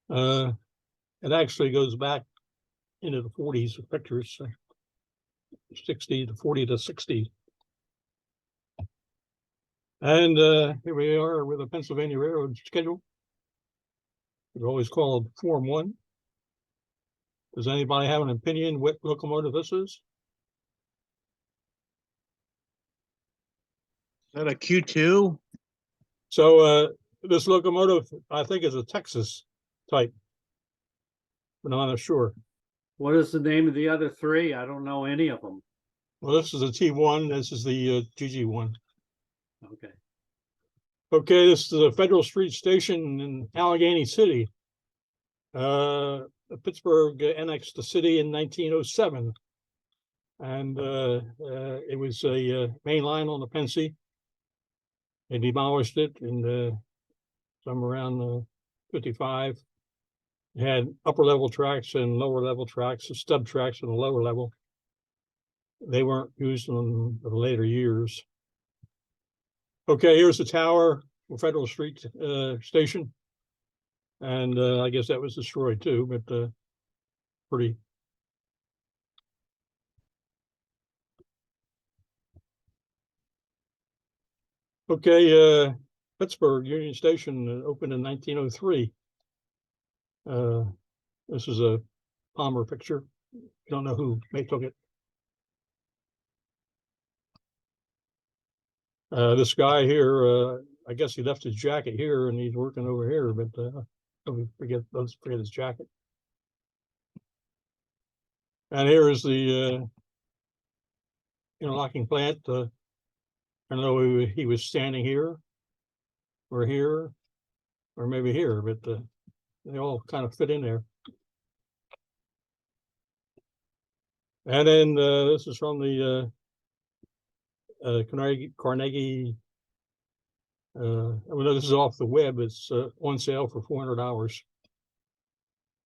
Uh, it actually goes back into the 40s of pictures, 60 to 40 to 60. And here we are with a Pennsylvania Railroad schedule. It's always called Form 1. Does anybody have an opinion what locomotive this is? Is that a Q2? So this locomotive, I think, is a Texas type, but I'm not sure. What is the name of the other three? I don't know any of them. Well, this is a T1. This is the GG1. Okay. Okay, this is a Federal Street station in Allegheny City. Pittsburgh annexed the city in 1907. And it was a main line on the Pennsy. They demolished it in somewhere around 55. It had upper level tracks and lower level tracks, stub tracks on the lower level. They weren't used in the later years. Okay, here's the tower for Federal Street Station. And I guess that was destroyed too, but pretty. Okay, Pittsburgh Union Station opened in 1903. This is a Palmer picture. Don't know who may took it. This guy here, I guess he left his jacket here and he's working over here, but let's forget his jacket. And here is the interlocking plant. I know he was standing here, or maybe here, but they all kind of fit in there. And then this is from the Carnegie. Well, this is off the web. It's on sale for $400.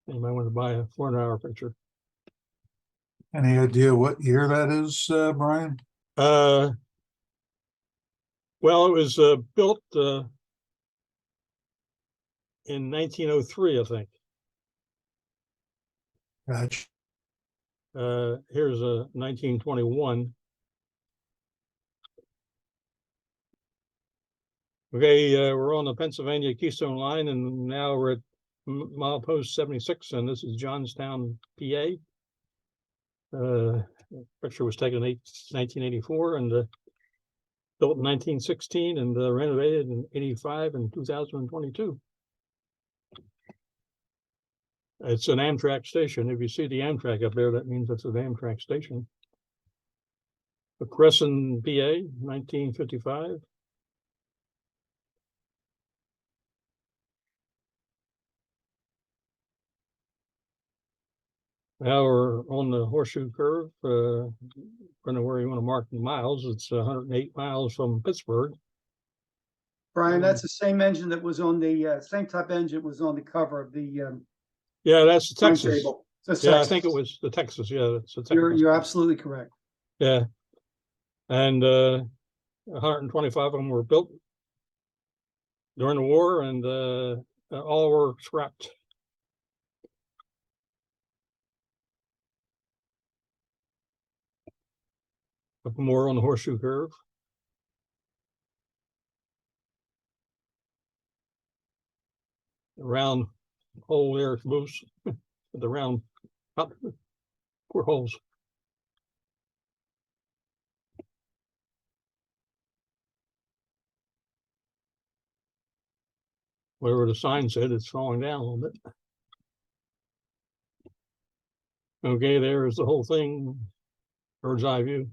Anybody want to buy a 400-hour picture? Any idea what year that is, Brian? Well, it was built in 1903, I think. Gotcha. Here's a 1921. Okay, we're on the Pennsylvania Keystone line, and now we're at milepost 76, and this is Johnstown, PA. Picture was taken in 1984 and built in 1916 and renovated in 85 and 2022. It's an Amtrak station. If you see the Amtrak up there, that means it's an Amtrak station. The Crescent, PA, 1955. Now we're on the horseshoe curve. I don't know where you want to mark the miles. It's 108 miles from Pittsburgh. Brian, that's the same engine that was on the same type engine was on the cover of the Yeah, that's the Texas. timetable. It's Yeah, I Texas. think it was the Texas. Yeah, it's the Texas. You're absolutely correct. Yeah, and 125 of them were built during the war, and all were scrapped. Up more on the horseshoe curve. The round hole there is loose. The round poor holes. Whatever the sign said, it's falling down a little bit. Okay, there's the whole thing, bird's eye view.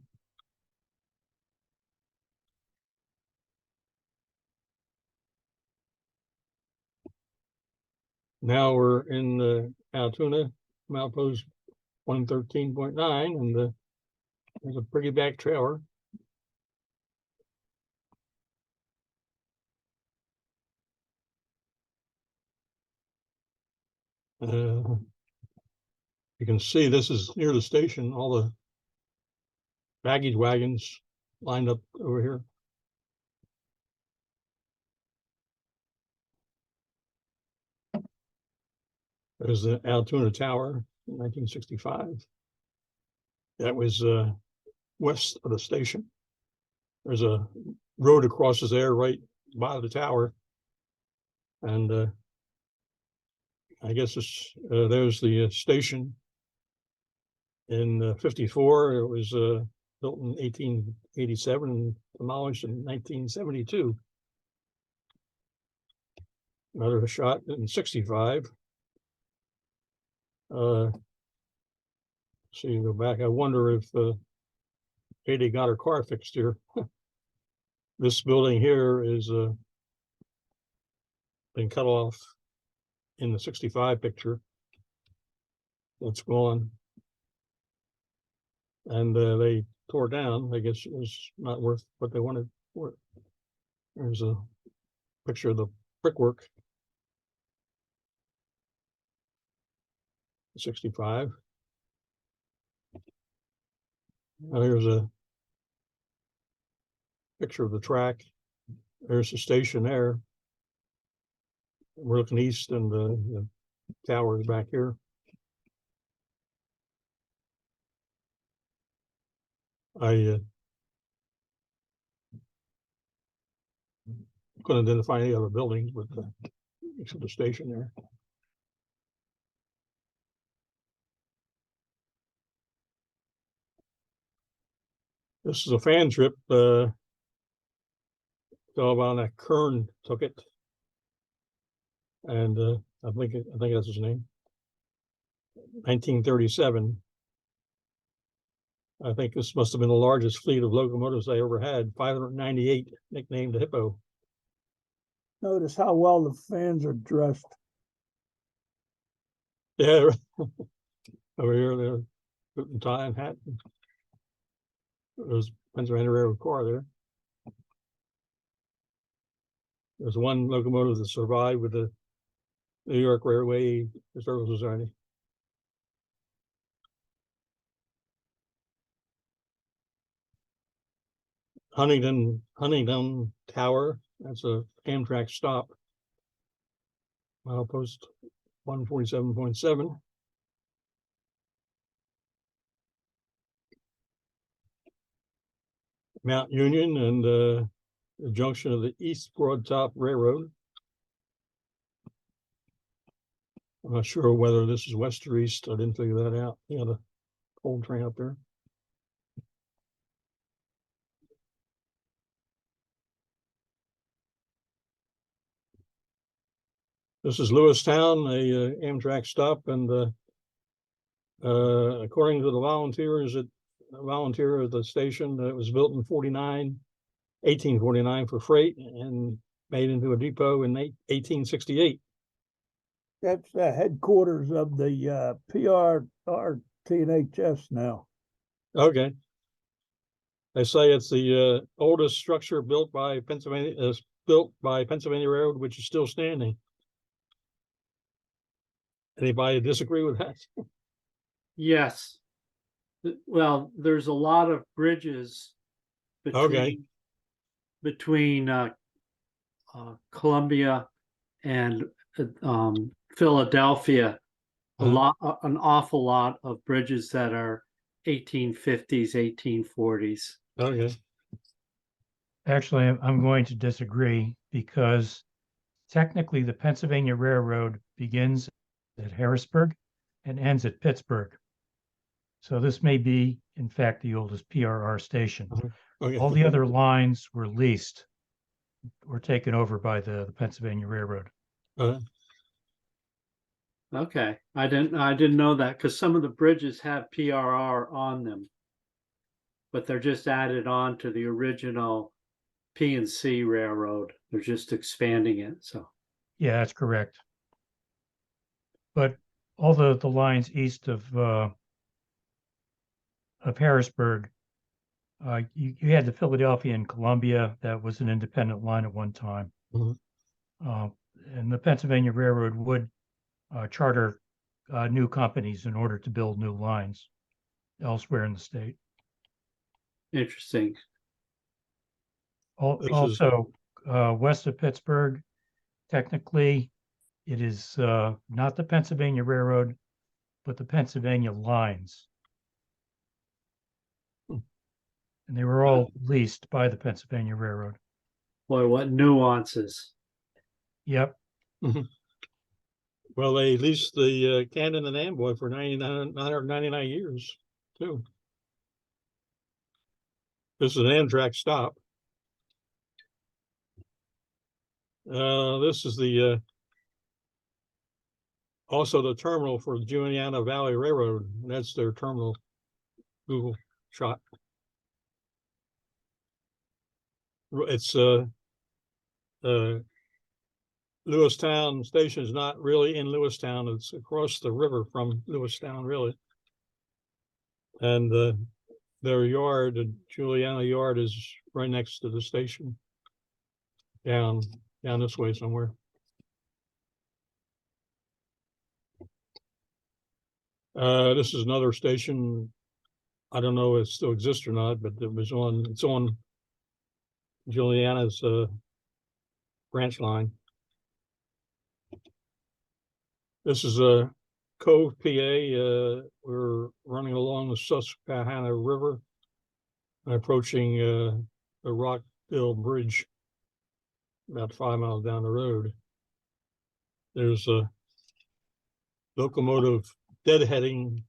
Now we're in the Altoona, milepost 113.9, and there's a pretty back trailer. You can see this is near the station, all the baggage wagons lined up over here. There's the Altoona Tower in 1965. That was west of the station. There's a road that crosses there right by the tower. And I guess it's there's the station. In 54, it was built in 1887 and demolished in 1972. Another shot in 65. So you go back. I wonder if Katie got her car fixed here. This building here is been cut off in the 65 picture. It's gone. And they tore down. I guess it was not worth what they wanted for it. There's a picture of the brickwork. 65. Here's a picture of the track. There's the station there. We're looking east, and the tower is back here. I couldn't identify any other buildings, but except the station there. This is a fan trip. All about that Kern took it, and I think that's his name. 1937. I think this must have been the largest fleet of locomotives they ever had. 598, nicknamed the Hippo. Notice how well the fans are dressed. Yeah, over here they're putting tie and hat. There's Pennsylvania Railroad car there. There's one locomotive that survived with the New York Railway Historical Society. Huntingdon Tower. That's a Amtrak stop. Milepost 147.7. Mount Union and the junction of the East Broadtop Railroad. I'm not sure whether this is west or east. I didn't figure that out. Yeah, the old train up there. This is Lewistown, a Amtrak stop, and according to the volunteers at the station, it was built in 1849 for freight and made into a depot in 1868. That's the headquarters of the PRRTNHS now. Okay. They say it's the oldest structure built by Pennsylvania Railroad, which is still standing. Anybody disagree with that? Yes. Well, there's a lot of bridges between Columbia and Philadelphia. An awful lot of bridges that are 1850s, 1840s. Okay. Actually, I'm going to disagree because technically the Pennsylvania Railroad begins at Harrisburg and ends at Pittsburgh. So this may be, in fact, the oldest PRR station. Okay. All the other lines were leased, were taken over by the Pennsylvania Railroad. Okay, I didn't know that, because some of the bridges have PRR on them, but they're just added on to the original P&C Railroad. They're just expanding it. So Yeah, that's correct. But all the lines east of Harrisburg, you had the Philadelphia and Columbia. That was an independent line at one time. And the Pennsylvania Railroad would charter new companies in order to build new lines elsewhere in the state. interesting. Also, west of Pittsburgh, technically, It is not the Pennsylvania Railroad, but the Pennsylvania lines. And they were all leased by the Pennsylvania Railroad. Boy, what nuances. Yep. Well, they leased the Cannon and Amboy for 999 years too. This is an Amtrak stop. This is the also the terminal for the Juniata Valley Railroad. And that's their terminal. Google shot. It's Lewistown Station is not really in Lewistown. It's across the river from Lewistown, really. And their yard, the Juliana yard, is right next to the station. Down this way somewhere. This is another station. I don't know if it still exists or not, but it's on Juliana's branch line. This is a Cove, PA. We're running along the Susquehanna River and approaching the Rockville Bridge about 5 miles down the road. There's a locomotive deadheading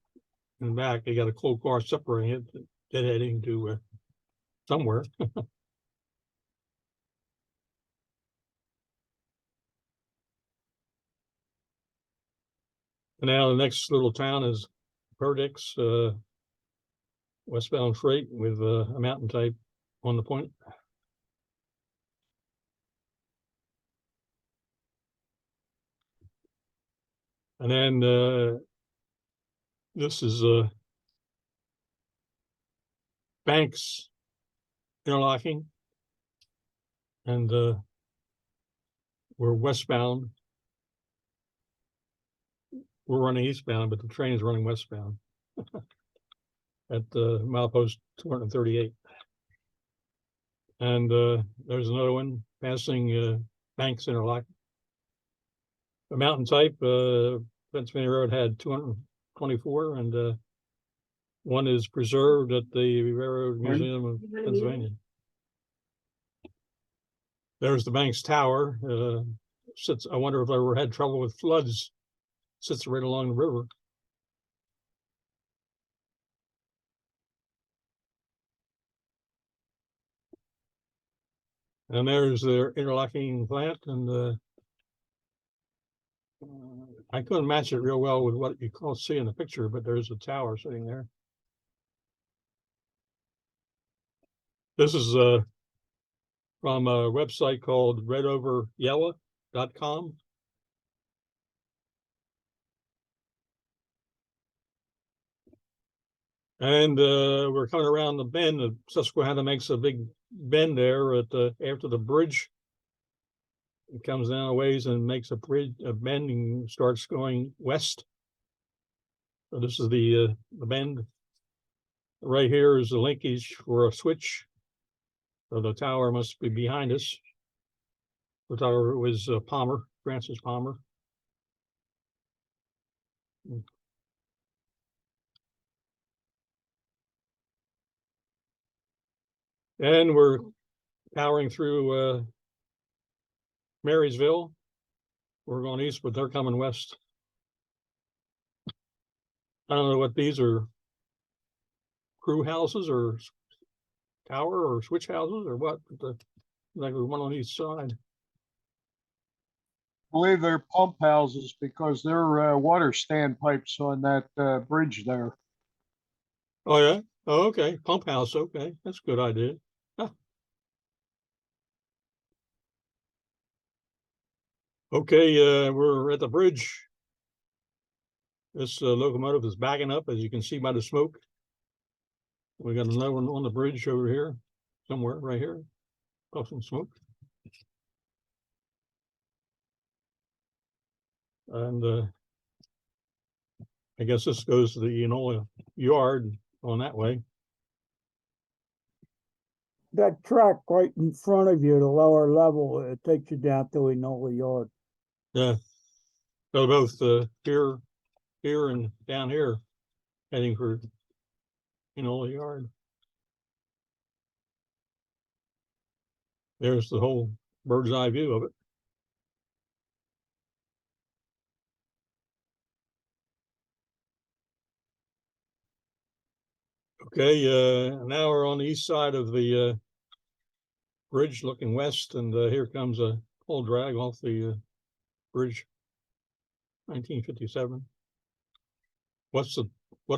in the back. They got a coal car separating it, deadheading to somewhere. And now the next little town is Perdix, westbound freight with a mountain type on the point. And then this is Banks interlocking, and we're westbound. We're running eastbound, but the train is running westbound at milepost 238. And there's another one passing Banks interlocking. The mountain type, Pennsylvania Road had 224, and one is preserved at the Railroad Museum of Pennsylvania. There's the Banks Tower. I wonder if I ever had trouble with floods. Sits right along the river. And there's their interlocking plant, and I couldn't match it real well with what you can see in the picture, but there's a tower sitting there. This is from a website called redoveryellow.com. And we're coming around the bend. The Susquehanna makes a big bend there at after the bridge. It comes down a ways and makes a bend and starts going west. So this is the bend. Right here is the linkage for a switch. So the tower must be behind us. The tower was Palmer, Francis Palmer. And we're powering through Marysville. We're going east, but they're coming west. I don't know what these are, crew houses or tower or switch houses or what, but like the one on each side. Believe they're pump houses because they're water standpipes on that bridge there. Oh yeah. Oh, okay. Pump house. Okay, that's a good idea. Huh. Okay, we're at the bridge. This locomotive is backing up, as you can see by the smoke. We got another one on the bridge over here, somewhere right here, puffing smoke. And I guess this goes to the Enola yard on that way. That track right in front of you, the lower level, it takes you down to Enola Yard. Yeah. So both here and down here, heading for the yard. There's the whole bird's eye view of it. Okay, now we're on the east side of the bridge looking west, and here comes a whole drag off the bridge. 1957. What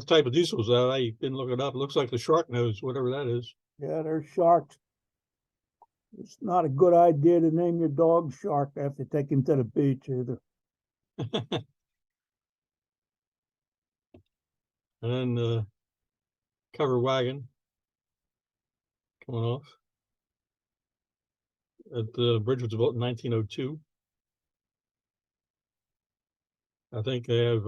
type of diesel is that? I didn't look it up. It looks like the shark nose, whatever that is. Yeah, they're sharks. It's not a good idea to name your dog Shark after taking him to the beach either. And then cover wagon coming off. The bridge was built in 1902. I think they have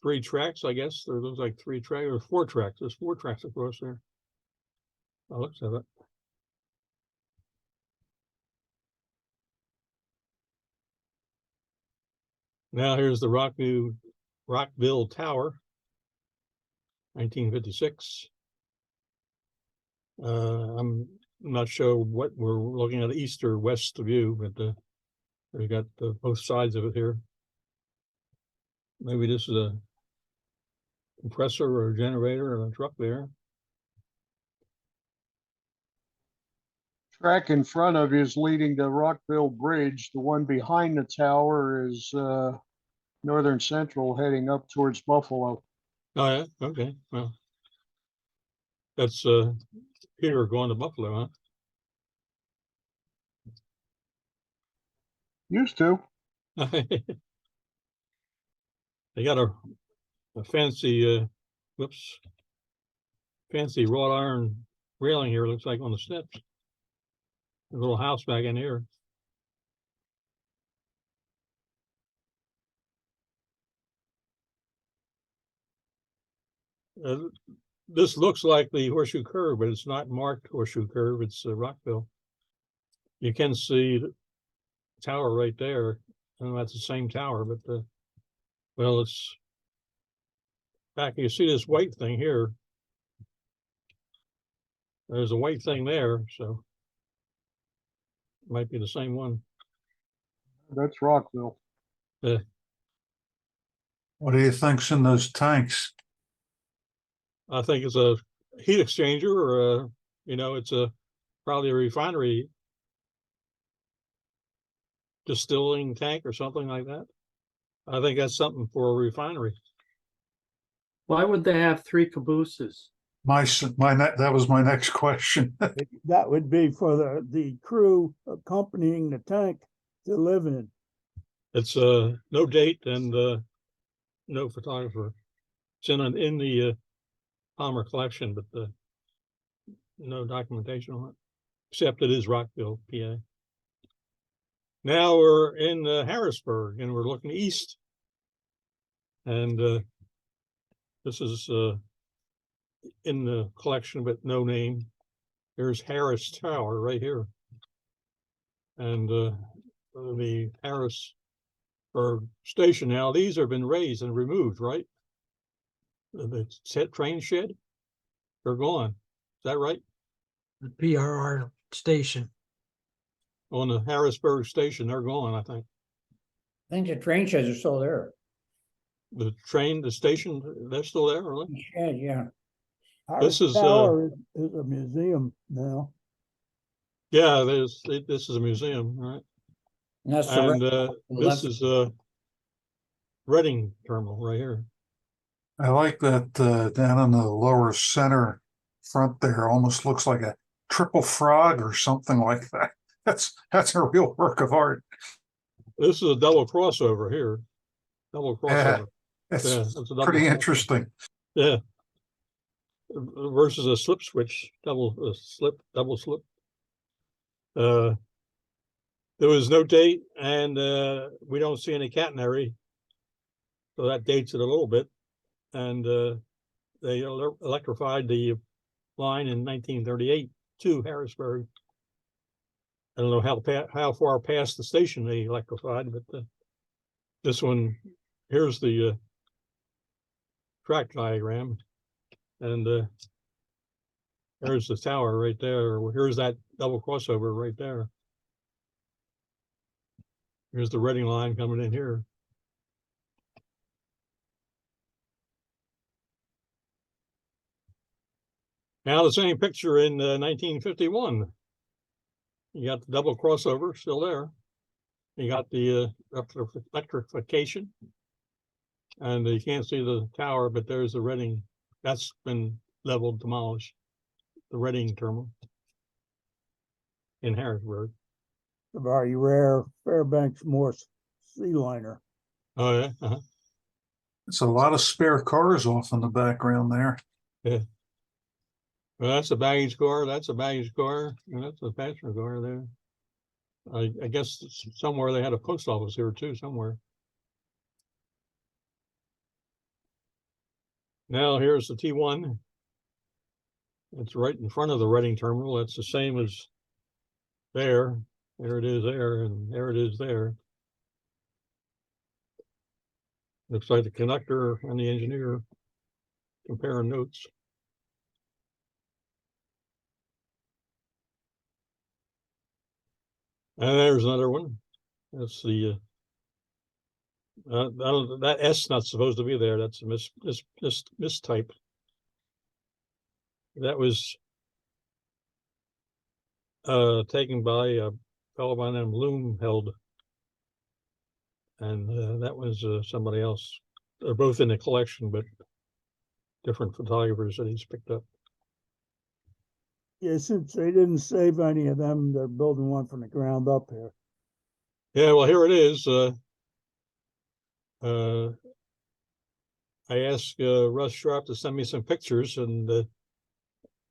3 tracks, I guess. There looks like 3 tracks or 4 tracks. There's 4 tracks across there. Oh, looks at it. Now here's the Rockville Tower, 1956. I'm not sure what we're looking at, east or west view, but we got both sides of it here. Maybe this is a compressor or a generator or a truck there. Track in front of you is leading to Rockville Bridge. The one behind the tower is Northern Central heading up towards Buffalo. Oh yeah, okay. Well, that's here going to Buffalo, huh? Used to. They got a fancy fancy wrought iron railing here, looks like on the steps. A little house back in here. This looks like the horseshoe curve, but it's not marked horseshoe curve. It's Rockville. You can see the tower right there. I don't know if that's the same tower, but well, it's back. You see this white thing here. There's a white thing there, so it might be the same one. That's Rockville. What do you think's in those tanks? I think it's a heat exchanger, or it's probably a refinery distilling tank or something like that. I think that's something for a refinery. Why would they have 3 cabooses? That was my next question. That would be for the crew accompanying the tank to live in. It's no date and no photographer. It's in the Palmer collection, but no documentation on it, except it is Rockville, PA. Now we're in Harrisburg, and we're looking east, and this is in the collection but no name. There's Harris Tower right here, and the Harrisburg station. Now these have been raised and removed, right? The train shed, they're gone. Is that right? The PRR station. On the Harrisburg station, they're gone, I think. I think the train sheds are still there. The station, they're still there, really? Yeah. This is Tower is a museum now. yeah, this is a museum, right? And that's And the this is a Reading terminal right here. I like that down in the lower center front there, almost looks like a triple frog or something like that. That's a real work of art. This is a double crossover here. Double crossover. It's That's a double pretty crossover. interesting. Yeah. Versus a slip switch, double slip. There was no date, and we don't see any catenary, so that dates it a little bit. And they electrified the line in 1938 to Harrisburg. I don't know how far past the station they electrified, but this one, here's the track diagram, and there's the tower right there. Here's that double crossover right there. Here's the Reading line coming in here. Now the same picture in 1951. You got the double crossover still there. You got the electrification, and you can't see the tower, but there's the Reading. That's been leveled, demolished. The Reading terminal in Harrisburg. A very rare Fairbanks Morse sea liner. Oh yeah. It's a lot of spare cars off in the background there. Yeah. Well, that's a baggage car. That's a baggage car, and that's a passenger car there. I guess somewhere they had a post office here too, somewhere. Now here's the T1. It's right in front of the Reading terminal. That's the same as there. There it is there, and there it is there. Looks like the conductor and the engineer comparing notes. And there's another one. That's the that S not supposed to be there. That's a mistype. That was taken by a fellow by the name Loomheld, and that was somebody else. They're both in the collection, but different photographers that he's picked up. Yeah, since they didn't save any of them, they're building one from the ground up here. Yeah, well, here it is. I asked Russ Sharp to send me some pictures, and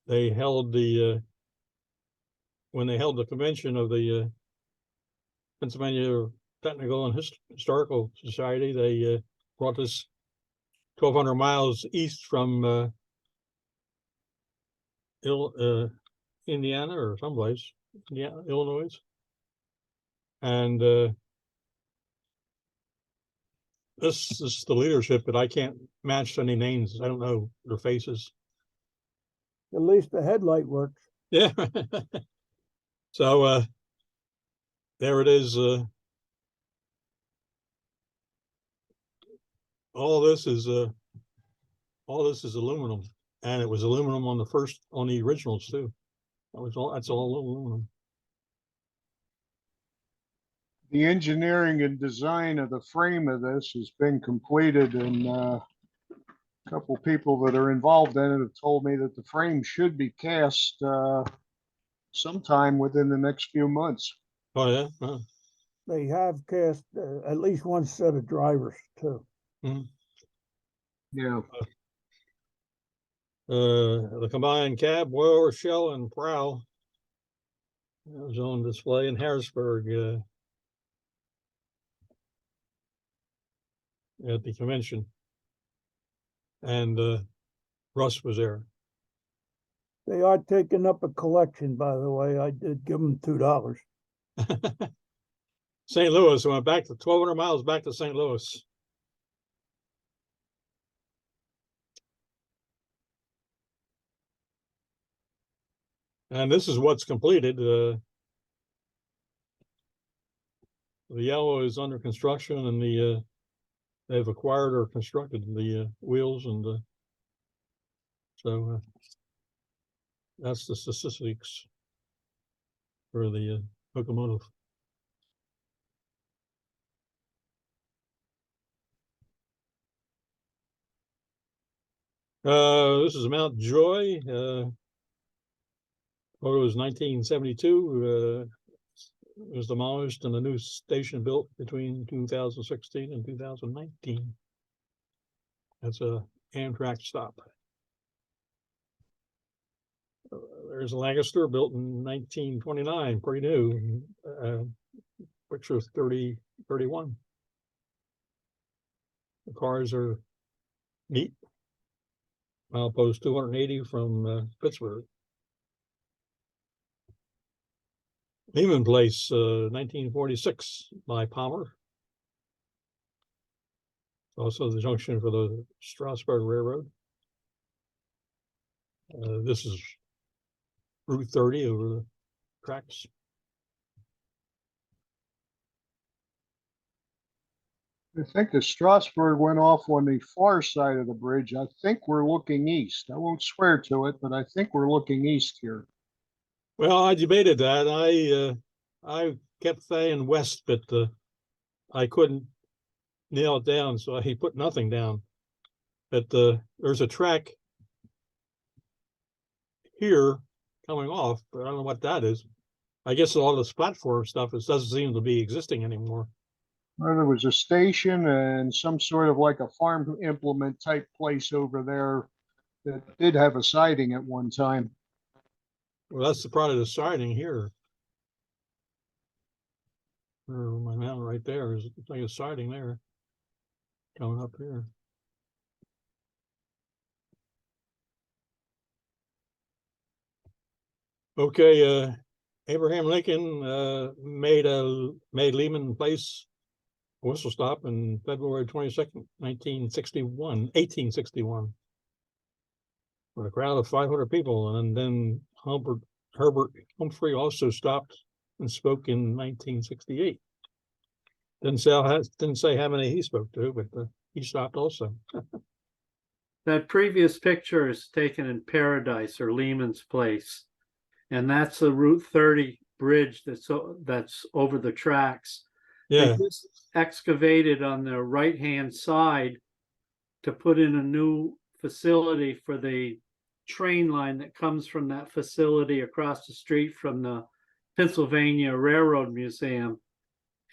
they held the when they held the convention of the Pennsylvania Technical and Historical Society. They brought this 1,200 miles east from Indiana or someplace, yeah, Illinois, and this is the leadership, but I can't match any names. I don't know their faces. At least the headlight works. Yeah. So there it is. All this is aluminum, and it was aluminum on the originals too. That's all aluminum. The engineering and design of the frame of this has been completed, and a couple people that are involved in it have told me that the frame should be cast sometime within the next few months. Oh yeah. Huh. They have cast at least one set of drivers too. Yeah. The combined cab, boiler, shell, and prow. That was on display in Harrisburg at the convention, and Russ was there. They are taking up a collection, by the way. I did give them $2. St. Louis, went back to 1,200 miles back to St. Louis. And this is what's completed. The yellow is under construction, and they've acquired or constructed the wheels, and so that's the statistics for the locomotive. This is Mount Joy. Photo was 1972. It was demolished and a new station built between 2016 and 2019. That's a Amtrak stop. There's a Lancaster built in 1929, pretty new. Picture 3031. The cars are neat. Milepost 280 from Pittsburgh. Lehman Place, 1946 by Palmer. Also the junction for the Strasburg Railroad. This is Route 30 over the tracks. I think the Strasburg went off on the far side of the bridge. I think we're looking east. I won't swear to it, but I think we're looking east here. Well, I debated that. I kept saying west, but I couldn't nail it down, so he put nothing down. But there's a track here coming off, but I don't know what that is. I guess all this platform stuff doesn't seem to be existing anymore. Well, there was a station and some sort of like a farm implement type place over there that did have a siding at one time. Well, that's the part of the siding here. My mountain right there is like a siding there. Coming up here. Okay, Abraham Lincoln made Lehman Place whistle stop on February 22nd, 1861, with a crowd of 500 people. And then Herbert Humphrey also stopped and spoke in 1968. Didn't say how many he spoke to, but he stopped also. That previous picture is taken in Paradise or Lehman's Place. And that's the Route 30 bridge that's over the tracks. Yeah. They just excavated on the right-hand side to put in a new facility for the train line that comes from that facility across the street from the Pennsylvania Railroad Museum.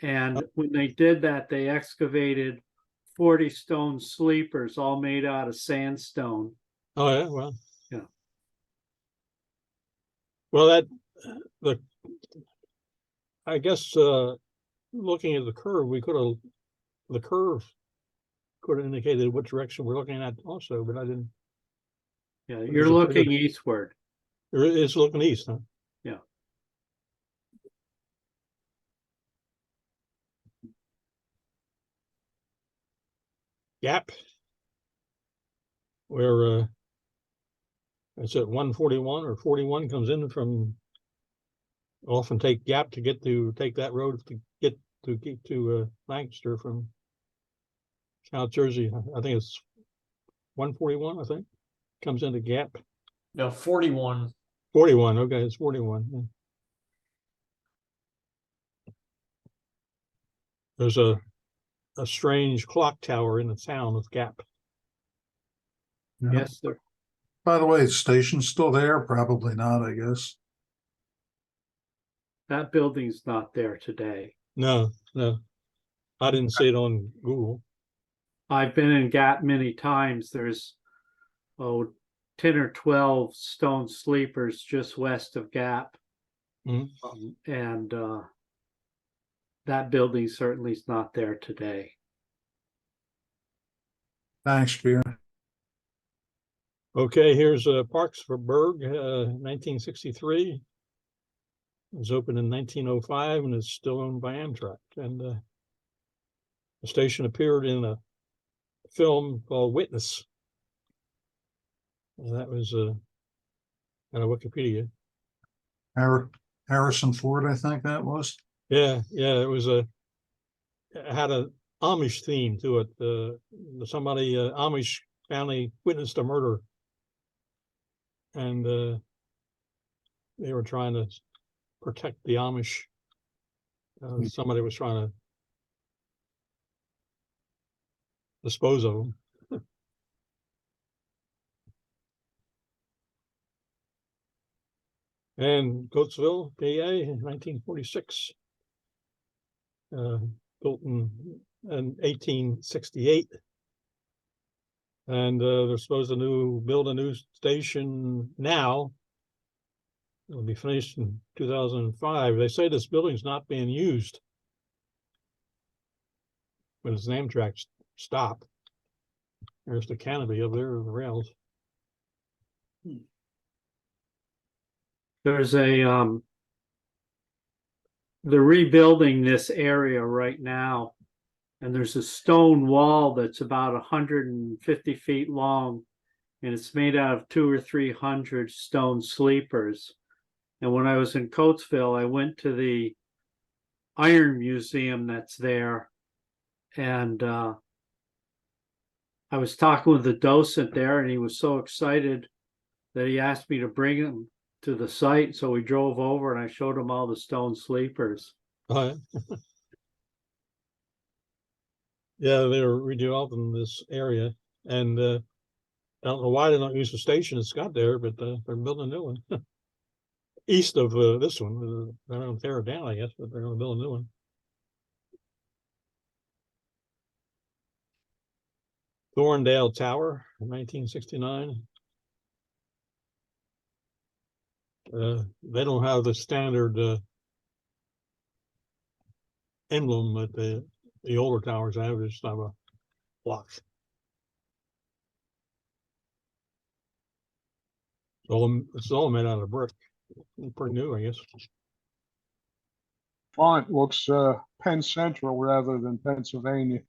And when they did that, they excavated 40 stone sleepers, all made out of sandstone. Oh yeah, well. Yeah. Well, I guess looking at the curve, the curve could have indicated what direction we're looking at also, but I didn't. Yeah, you're looking eastward. It's looking east, huh? Yeah. Gap, where it's at 141 or 41 comes in from, often take Gap to take that road to get to Lancaster from South Jersey. I think it's 141, I think, comes into Gap. No, 41. 41, okay, it's 41. Yeah. There's a strange clock tower in the town of Gap. Yeah. Yes, sir. By the way, the station's still there? Probably not, I guess. That building's not there today. No, I didn't see it on Google. I've been in Gap many times. There's 10 or 12 stone sleepers just west of Gap. Mhm. And that building certainly is not there today. Thanks, Peter. Okay, here's Parksburg, 1963. It was opened in 1905 and is still owned by Amtrak. And the station appeared in a film called Witness. And that was on Wikipedia. Harrison Ford, I think that was. Yeah, it was it had an Amish theme to it. Somebody Amish family witnessed a murder, and they were trying to protect the Amish. Somebody was trying to dispose of them. And Coatesville, PA, in 1946. Built in 1868. And they're supposed to build a new station now. It'll be finished in 2005. They say this building's not being used when it's an Amtrak stop. There's the canopy up there, the rails. There's a they're rebuilding this area right now. And there's a stone wall that's about 150 feet long. And it's made out of 200 or 300 stone sleepers. And when I was in Coatesville, I went to the Iron Museum that's there. And I was talking with the docent there, and he was so excited that he asked me to bring him to the site. So we drove over and I showed him all the stone sleepers. Yeah, they were redeveloping this area, and I don't know why they don't use the station that's got there, but they're building a new one east of this one. They're going to tear it down, I guess, but they're going to build a new one. Thorndale Tower, 1969. They don't have the standard emblem that the older towers have. They just have a block. It's all made out of brick. Pretty new, I guess. Font looks Penn Central rather than Pennsylvania.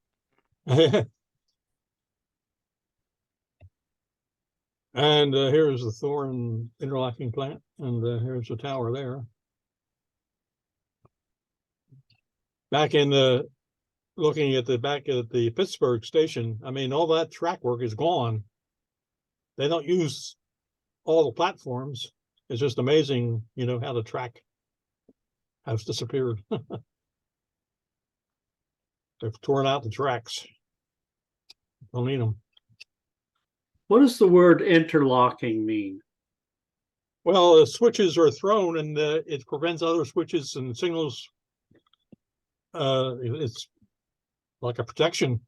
And here's the Thorn interlocking plant, and here's the tower there. Back in looking at the back at the Pittsburgh station, I mean, all that track work is gone. They don't use all the platforms. It's just amazing, you know, how the track has disappeared. They've torn out the tracks. Don't need them. What does the word interlocking mean? Well, the switches are thrown, and it prevents other switches and signals. It's like a protection,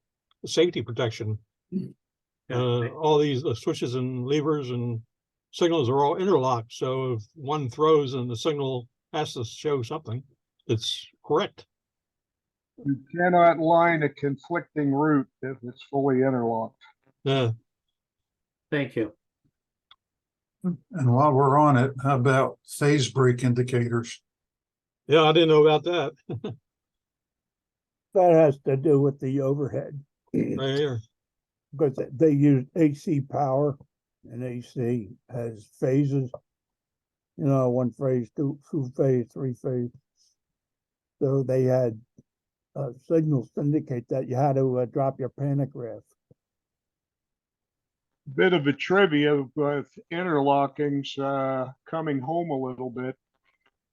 a safety protection. All these switches and levers and signals are all interlocked. So if one throws and the signal has to show something, it's correct. You cannot line a conflicting route if it's fully interlocked. Yeah. Thank you. And while we're on it, how about phase break indicators? Yeah, I didn't know about that. That has to do with the overhead. Right here. Because they use AC power, and AC has phases. You know, one phase, two phase, three phase. So they had signals to indicate that you had to drop your pantograph. Bit of a trivia with interlockings, coming home a little bit.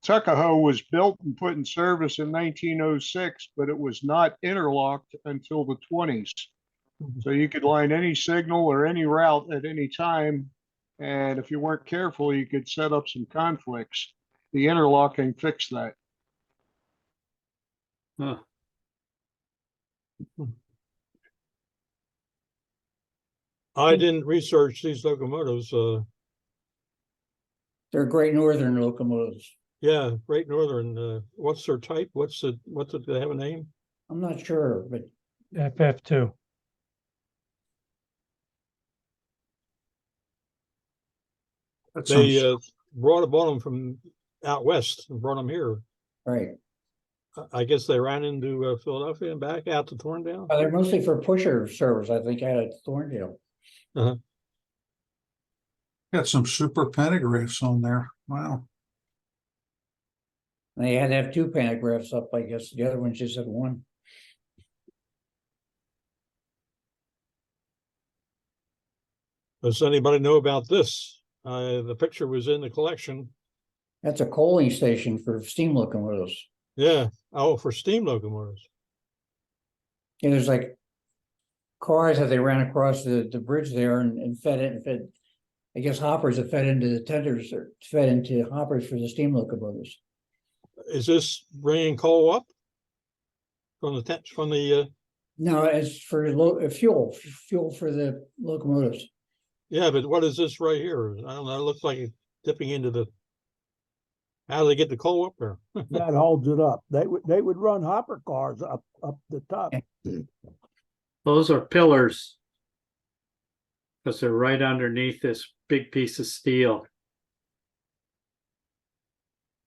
Tuckahoe was built and put in service in 1906, but it was not interlocked until the 20s. So you could line any signal or any route at any time. And if you weren't careful, you could set up some conflicts. The interlocking fixed that. Huh. I didn't research these locomotives. They're Great Northern locomotives. Yeah, Great Northern. What's their type? Do they have a name? I'm not sure, but FF2. They bought them from out west and brought them here. right. I guess they ran into Philadelphia and back out to Thorndale. They're mostly for pusher service, I think, out of Thorndale. Got some super pantographs on there. Wow. And they had to have two pantographs up, I guess. The other one just had one. Does anybody know about this? The picture was in the collection. That's a coaling station for steam locomotives. Yeah. Oh, for steam locomotives. And there's like cars that they ran across the bridge there and fed, I guess hoppers that fed into the tenders or fed into hoppers for the steam locomotives. Is this bringing coal up from the No, it's for fuel for the locomotives. Yeah, but what is this right here? I don't know. It looks like it's dipping into the. How do they get the coal up there? That holds it up. They would run hopper cars up the top. Those are pillars. Because they're right underneath this big piece of steel.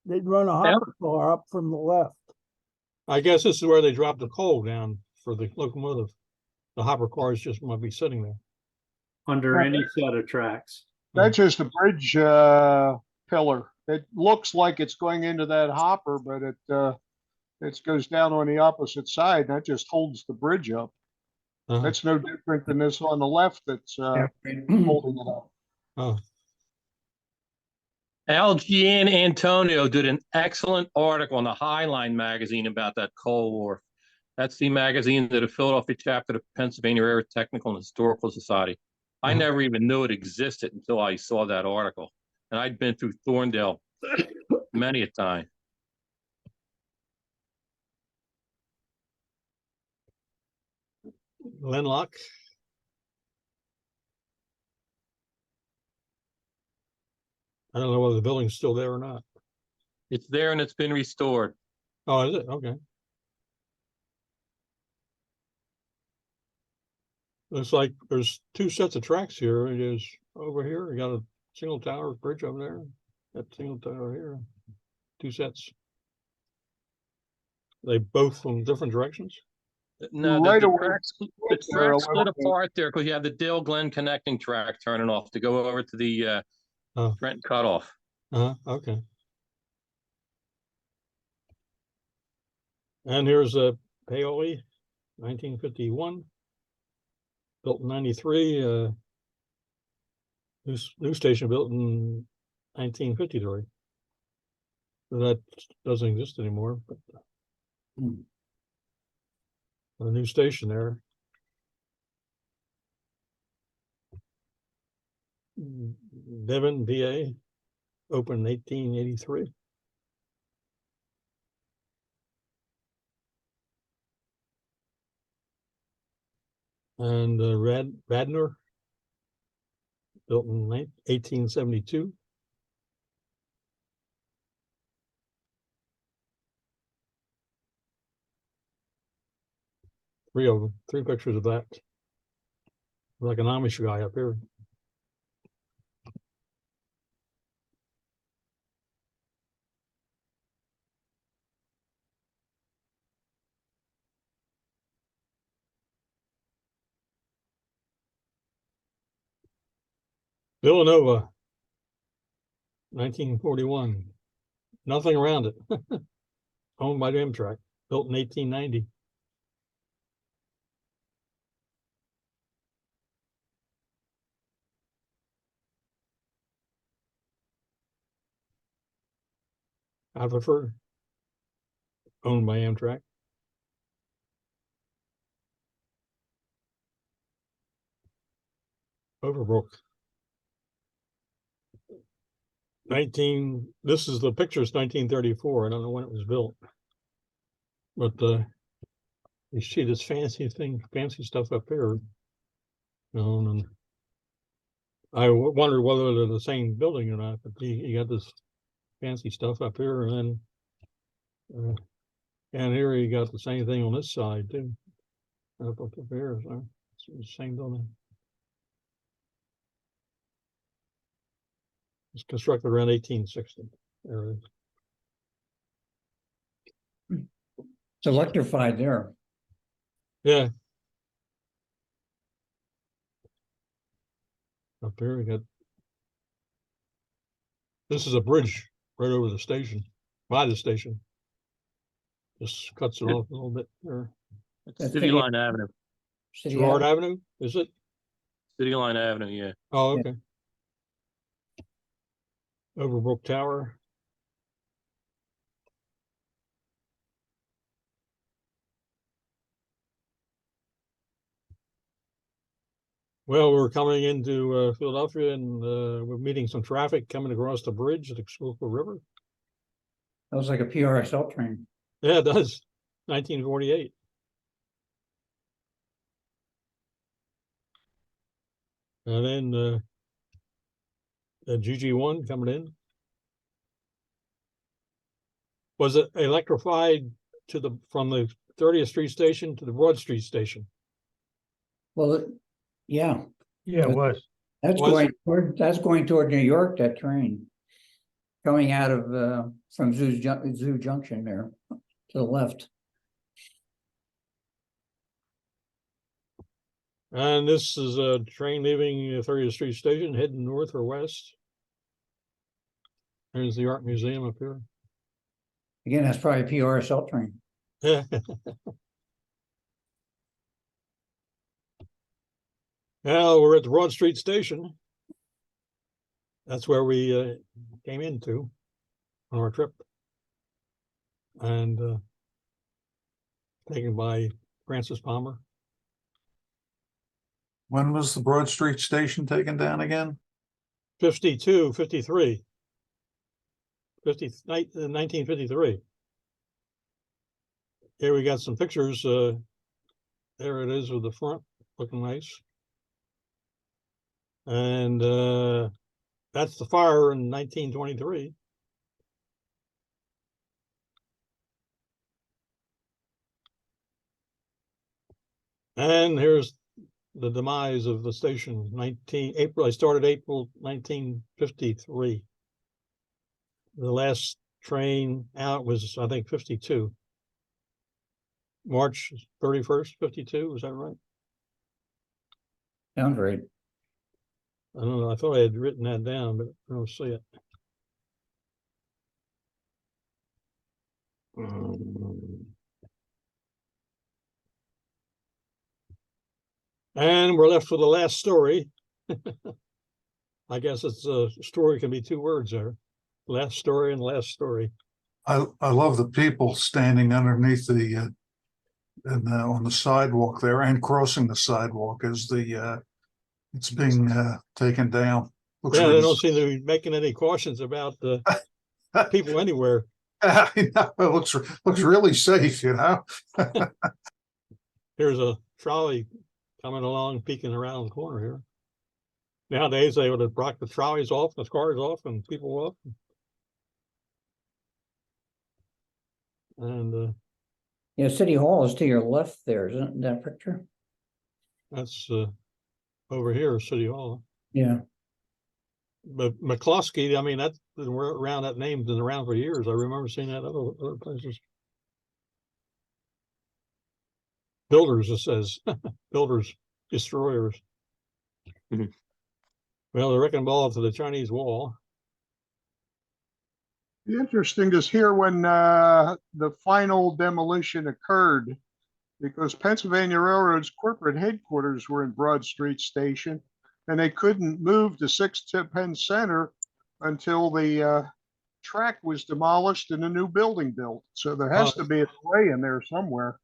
They'd run a hopper car up from the left. I guess this is where they drop the coal down for the locomotive. The hopper cars just might be sitting there. Under any set of tracks. That's just a bridge, pillar. It looks like it's going into that hopper, but it goes down on the opposite side. That just holds the bridge up. Uh-huh. That's no different than this on the left that's, Yeah. holding it up. Oh, LG and Antonio did an excellent article in the Highline magazine about that coal wharf. That's the magazine that the Philadelphia chapter of the Pennsylvania Railroad Technical and Historical Society. I never even knew it existed until I saw that article. And I'd been through Thorndale many a time. Lenlock. I don't know whether the building's still there or not. It's there and it's been restored. Oh, is it? Okay. Looks like there's two sets of tracks here. It is over here. You got a single tower bridge over there. That single tower here. Two sets. They both from different directions? No, Right the away, tracks, the there, tracks split 11. apart there because you have the Dale Glen connecting track turning off to go over to the Oh. Trenton cutoff. Okay. And here's a Paoli, 1951. Built in 93. New station built in 1953. So that doesn't exist anymore, but a new station there. Devon, VA, opened 1883. And Radnor, built in 1872. Three of them, three pictures of that. Like an Amish guy up here. Villanova, 1941. Nothing around it. Owned by Amtrak, built in 1890. Haverford, owned by Amtrak. Overbrook. This is the picture's 1934. I don't know when it was built. But you see this fancy stuff up here. And I wonder whether they're the same building or not, but you got this fancy stuff up here, and then and here you got the same thing on this side too. Up here, so it's the same building. It's constructed around 1860. There it is. It's electrified there. Yeah. Up here we got. This is a bridge right over the station, by the station. Just cuts it off a little bit there. It's That's City the- Line Avenue. City Gerard Avenue. Avenue, is it? City Line Avenue, yeah. Oh, Yeah. okay. Overbrook Tower. Well, we're coming into Philadelphia, and we're meeting some traffic coming across the bridge at the Schuylkill River. That was like a PRSL train. Yeah, it does. 1948. And then the GG1 coming in. Was it electrified from the 30th Street station to the Broad Street station? Well, yeah, Yeah, it was. that's going toward New York, that train. Coming out of from Zoo Junction there to the left. And this is a train leaving 30th Street Station, heading north or west. There's the Art Museum up here. Again, that's probably a PRSL train. Yeah. Now we're at the Broad Street Station. That's where we came into on our trip. And taken by Francis Palmer. When was the Broad Street Station taken down again? 52, 53. 1953. Here we got some pictures. There it is with the front looking nice. And that's the fire in 1923. And here's the demise of the station. I started April 1953. The last train out was, I think, 52. March 31st, 52, is that right? Sounds right. I don't know. I thought I had written that down, but I don't see it. And we're left with the last story. I guess it's a story can be two words there. Last story and last story. I love the people standing underneath the on the sidewalk there and crossing the sidewalk as the it's being taken down. Looks Yeah, really they don't seem to be making any cautions about the people anywhere. I know, it looks really safe, you know. Here's a trolley coming along, peeking around the corner here. Nowadays, they would have brought the trolleys off, the cars off, and people off. And Yeah, City Hall is to your left there, isn't that picture? that's over here, City Hall. Yeah. But McCloskey, I mean, that's been around, that name's been around for years. I remember seeing that other places. Builders, it says. Builders, destroyers. Well, they're wrecking ball to the Chinese wall. Be interesting to hear when the final demolition occurred, because Pennsylvania Railroad's corporate headquarters were in Broad Street Station, and they couldn't move to 6 Penn Center until the track was demolished and a new building built. So there has to be a delay in there somewhere.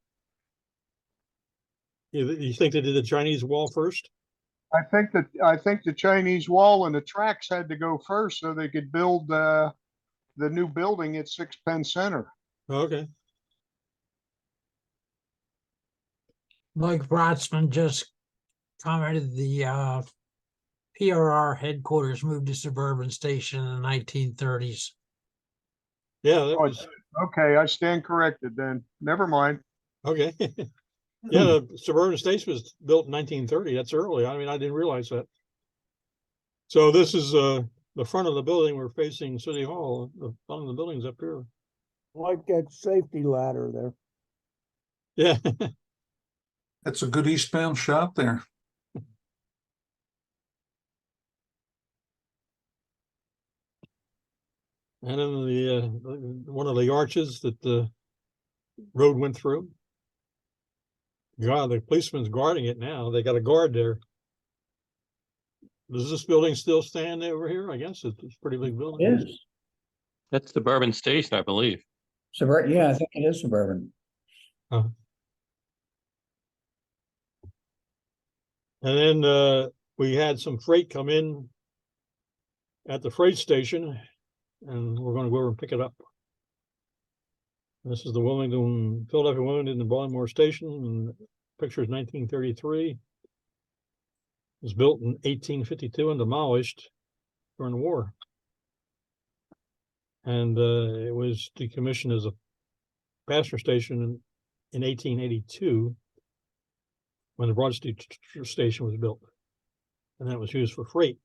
You think they did the Chinese wall first? I think the Chinese wall and the tracks had to go first so they could build the new building at 6 Penn Center. Okay. Mike Brodsman just commented the PRR headquarters moved to Suburban Station in the 1930s. Yeah, that was okay. I stand corrected then. Never mind. okay. Yeah, the Suburban Station was built in 1930. That's early. I mean, I didn't realize that. So this is the front of the building. We're facing City Hall. The front of the building's up here. Like that safety ladder there. Yeah. That's a good eastbound shot there. And then the one of the arches that the road went through. God, the policeman's guarding it now. They got a guard there. Does this building still stand over here? I guess it's a pretty big building. It is. That's Suburban Station, I believe. Suburban, yeah, I think it is Suburban. And then we had some freight come in at the freight station, and we're going to go over and pick it up. This is the Philadelphia Wilmington and Baltimore Station, and picture is 1933. It was built in 1852 and demolished during the war. And it was decommissioned as a passenger station in 1882 when the Broad Street Station was built. And that was used for freight.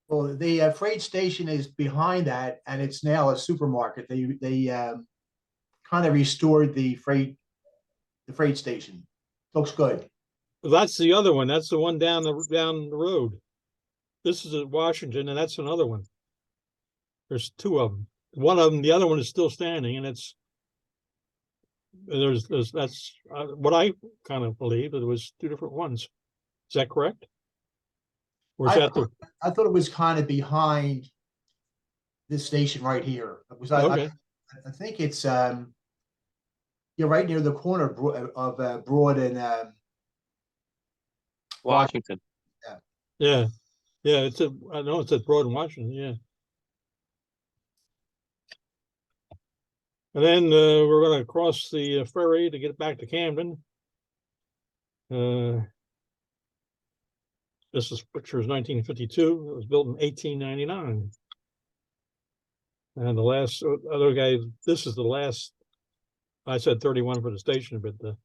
Well, the freight station is behind that, and it's now a supermarket. They kind of restored the freight station Looks good. That's the other one. That's the one down the road. This is at Washington, and that's another one. There's two of them. One of them, the other one is still standing, and that's what I kind of believe, that it was two different ones. Is that correct? Or is I that the I thought it was kind of behind this station right here. It was, okay? I think it's, right near the corner of Broad and, Washington. Yeah, I know it's at Broad and Washington. Yeah. And then we're going to cross the ferry to get back to Camden. This picture is 1952. It was built in 1899. And the last other guy, this is the last, I said 31 for the station, but the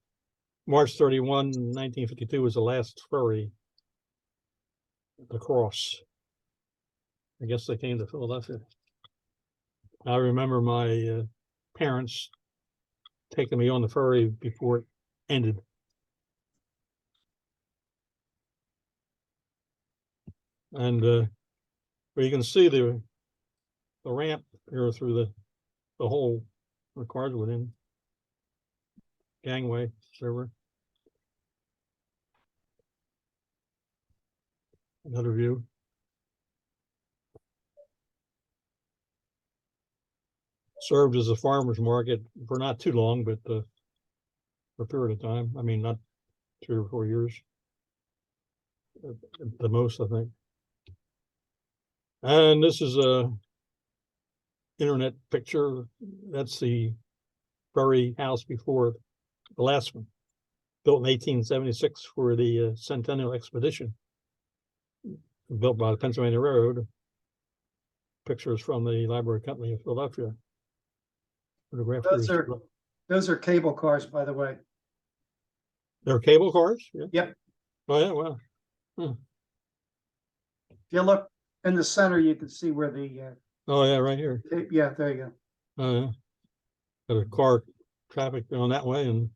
March 31, 1952 was the last ferry to cross. I guess they came to Philadelphia. I remember my parents taking me on the ferry before it ended. And where you can see the ramp here through the hole the cars went in. Gangway, whatever. Another view. Served as a farmer's market for not too long, but for a period of time. I mean, not 3 or 4 years. At the most, I think. And this is a internet picture. That's the ferry house before the last one, built in 1876 for the Centennial Expedition, built by the Pennsylvania Railroad. Pictures from the Library Company of Philadelphia. Those are cable cars, by the way. They're cable cars? Yeah. Yep. Oh yeah, well. If you look in the center, you can see where the Oh yeah, right here. yeah, there you go. Oh yeah. Got a car traffic going that way, and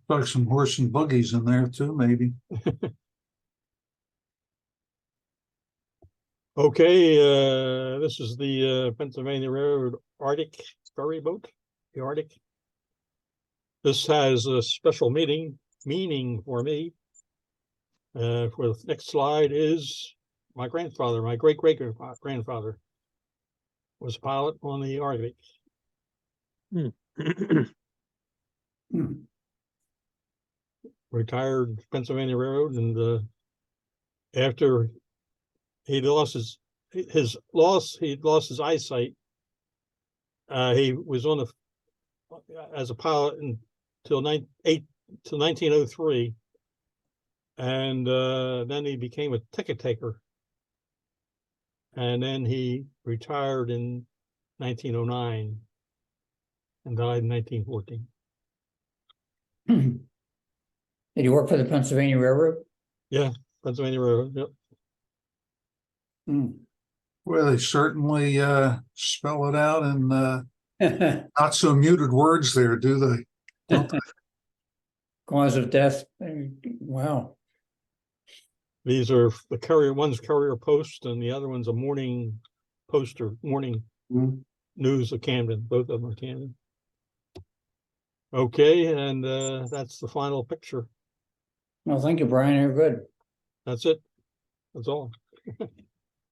Like some horse and buggies in there too, maybe. okay, this is the Pennsylvania Railroad Arctic ferry boat, the Arctic. This has a special meaning for me. For the next slide is my grandfather, my great-great-grandfather was a pilot on the Arctic. Retired Pennsylvania Railroad, and after he lost his eyesight, he was on as a pilot until 1903, and then he became a ticket taker, and then he retired in 1909 and died in 1914. Did you work for the Pennsylvania Railroad? Yeah, Pennsylvania Railroad. Yep. Well, they certainly spell it out in not so muted words there, do they? Don't they? Cause of death. Wow. These are the courier. One's Courier Post, and the other one's a Morning Post or Morning News of Camden. Both of them are Camden. Okay, and that's the final picture. Well, thank you, Brian. You're good. That's it. That's all.